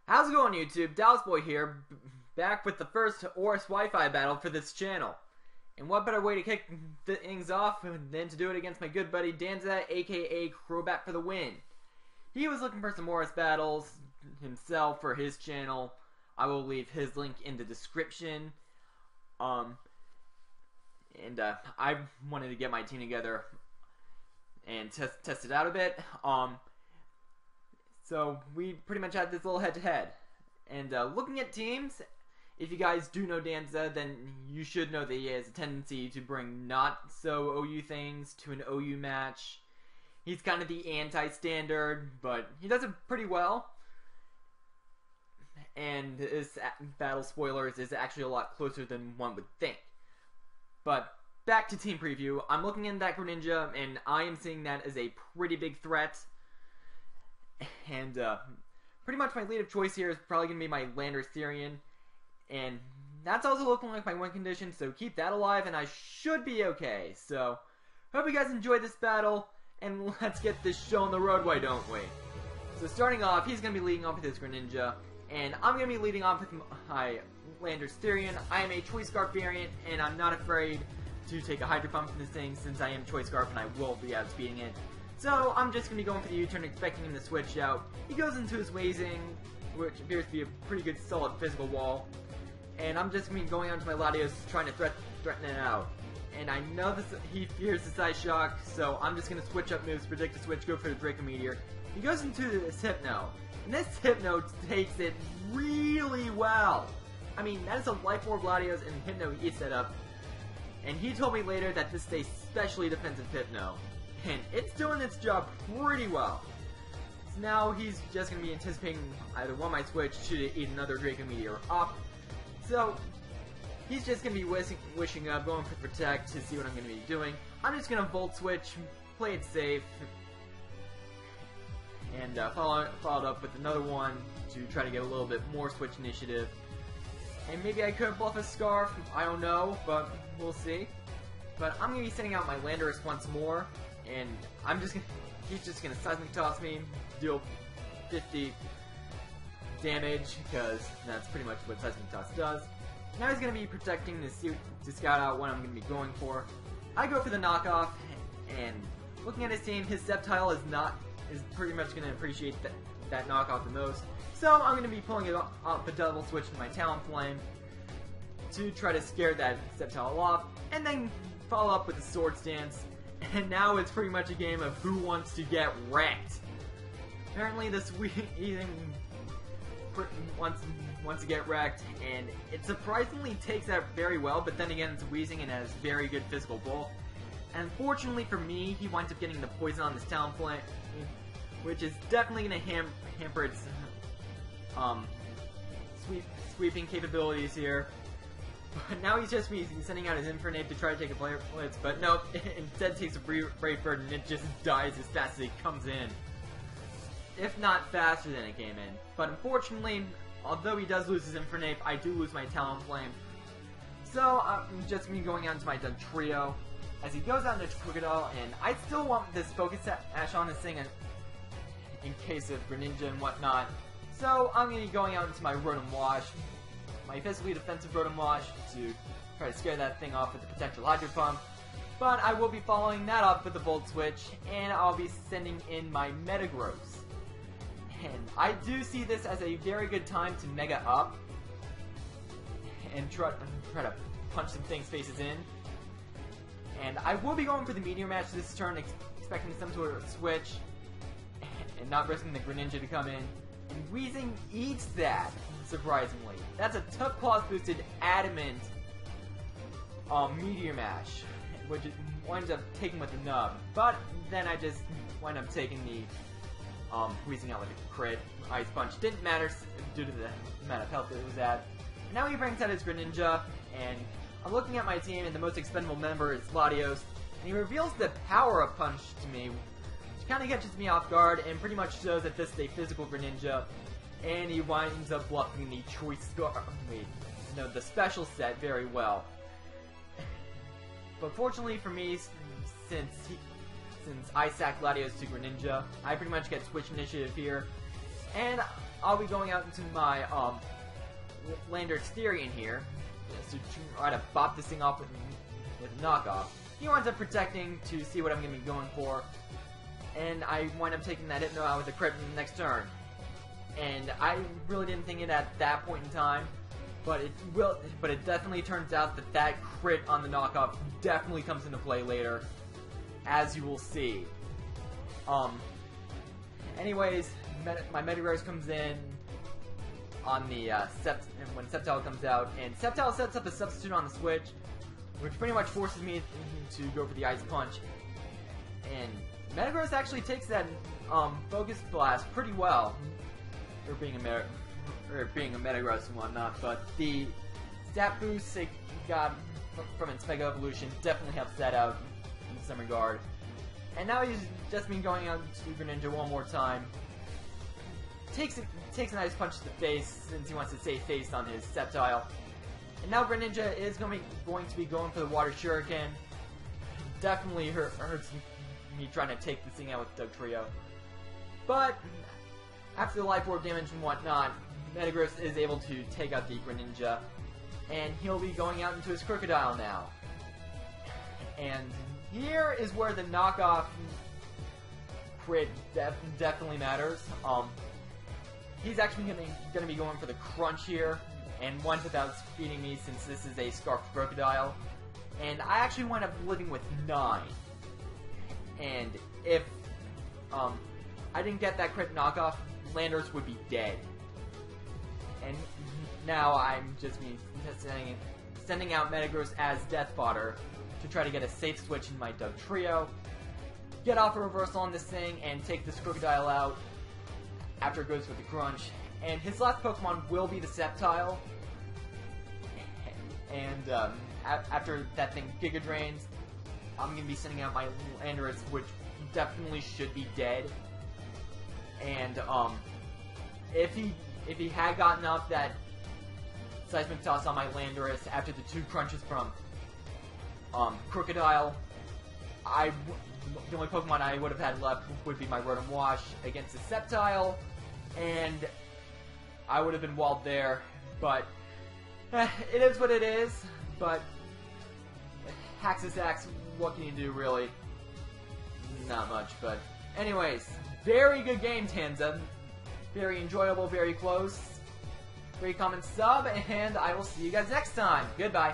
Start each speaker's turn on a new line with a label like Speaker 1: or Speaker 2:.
Speaker 1: How's it going, YouTube? Dallasboi here, back with the first ORAS Wi-Fi battle for this channel. And what better way to kick things off than to do it against my good buddy Danza, aka Crobat for the win. He was looking for some ORAS battles himself for his channel. I will leave his link in the description. I wanted to get my team together and test it out a bit. So we pretty much had this little head-to-head. And looking at teams, if you guys do know Danza, then you should know that he has a tendency to bring not-so-OU things to an OU match. He's kind of the anti-standard, but he does it pretty well. And this battle, spoilers, is actually a lot closer than one would think. But back to team preview. I'm looking at that Greninja, and I am seeing that as a pretty big threat. And pretty much my lead of choice here is probably going to be my Landorus, and that's also looking like my win condition, so keep that alive and I should be okay. So, hope you guys enjoyed this battle, and let's get this show on the road, why don't we? So starting off, he's going to be leading off with his Greninja, and I'm going to be leading off with my Landorus. I am a Choice Scarf variant, and I'm not afraid to take a Hydro Pump from this thing since I am Choice Scarf and I will be outspeeding it. So, I'm just going to be going for the U-turn, expecting him to switch out. He goes into his Wazing, which appears to be a pretty good, solid physical wall. And I'm just going to be going on to my Latios, trying to threaten it out. And I know he fears the Side Shock, so I'm just going to switch up moves, predict the switch, go for the Draco Meteor. He goes into this Hypno, and this Hypno takes it really well. I mean, that is a Life Orb Latios and Hypno E setup. And he told me later that this is a specially defensive Hypno. And it's doing its job pretty well. So now he's just going to be anticipating either one might switch to eat another Draco Meteor up. So he's just going to be wishing up, going for Protect to see what I'm going to be doing. I'm just going to Volt Switch, play it safe, and followed up with another one to try to get a little bit more Switch initiative. And maybe I could bluff a Scarf, I don't know, but we'll see. But I'm going to be sending out my Landorus once more. And he's just gonna Seismic Toss me, deal 50 damage, because that's pretty much what Seismic Toss does. Now he's gonna be protecting to scout out what I'm gonna be going for. I go for the knockoff, and looking at his team, his Sceptile is pretty much gonna appreciate that knockoff the most. So I'm gonna be pulling it off a double switch to my Talonflame to try to scare that Sceptile off, and then follow up with a Swords Dance. And now it's pretty much a game of who wants to get wrecked. Apparently this Weezing wants to get wrecked, and it surprisingly takes that very well, but then again it's Weezing and has very good physical bull. And unfortunately for me, he winds up getting the poison on this Talonflame, which is definitely going to hamper its sweeping capabilities here. But now he's just sending out his Infernape to try to take a Blitz, but no, instead takes a Brave Bird and it just dies as fast as it comes in. If not faster than it came in. But unfortunately, although he does lose his Infernape, I do lose my Talonflame. So I'm just going to be going on to my Dugtrio as he goes out into Crocodile, and I still want this Focus Sash on this thing in case of Greninja and whatnot. So I'm going to be going out into my Rotom-Wash. My physically defensive Rotom-Wash to try to scare that thing off with the potential Hydro Pump. But I will be following that up with the Volt Switch, and I'll be sending in my Metagross. And I do see this as a very good time to Mega up and try to punch some things faces in. And I will be going for the Meteor Match this turn, expecting some sort of switch, and not risking the Greninja to come in. And Weezing eats that, surprisingly. That's a Tough Claws boosted Adamant Meteor Mash, which winds up taking with the nub. But then I just wind up taking the Weezing out with a crit. Ice Punch didn't matter due to the amount of health that it was at. Now he brings out his Greninja, and I'm looking at my team, and the most expendable member is Latios, and he reveals the Power-Up Punch to me, kind of catches me off guard and pretty much shows that this is a physical Greninja, and he winds up bluffing the the special set very well. But fortunately for me, since I sacked Latios to Greninja, I pretty much get switch initiative here, and I'll be going out into my Landorus theory in here, to try to bop this thing off with a knockoff. He winds up protecting to see what I'm going to be going for, and I wind up taking that Hypno out with a crit in the next turn. And I really didn't think it at that point in time, but it definitely turns out that that crit on the knockoff definitely comes into play later, as you will see. Anyways, my Metagross comes in on the when Sceptile comes out, and Sceptile sets up a substitute on the switch, which pretty much forces me to go for the Ice Punch. And Metagross actually takes that Focus Blast pretty well, or being a Metagross and whatnot. But the stat boost it got from its Mega Evolution definitely helps that out in some regard. And now he's just been going out to Greninja one more time. Takes an Ice Punch to the face since he wants to save face on his Sceptile. And now Greninja is going to be going for the Water Shuriken. Definitely hurts me trying to take this thing out with Dugtrio. But after the Life Orb damage and whatnot, Metagross is able to take out the Greninja. And he'll be going out into his Crocodile now. And here is where the knockoff crit definitely matters. He's actually going to be going for the Crunch here, and winds up outspeeding me since this is a Scarfed Crocodile. And I actually wind up living with 9. And if I didn't get that crit knockoff, Landorus would be dead. And now I'm just sending out Metagross as Death Fodder to try to get a safe switch in my Dugtrio, get off a reversal on this thing, and take this Crocodile out after it goes with the Crunch. And his last Pokemon will be the Sceptile. And after that thing Giga Drains, I'm going to be sending out my Landorus, which definitely should be dead. And if he had gotten up that Seismic Toss on my Landorus after the 2 crunches from Crocodile, the only Pokemon I would have had left would be my Rotom-Wash against the Sceptile, and I would have been walled there. But it is what it is. But Haxus Axe, what can you do, really? Not much. But anyways, very good game, Tanza. Very enjoyable, very close. Great comment, sub, and I will see you guys next time. Goodbye.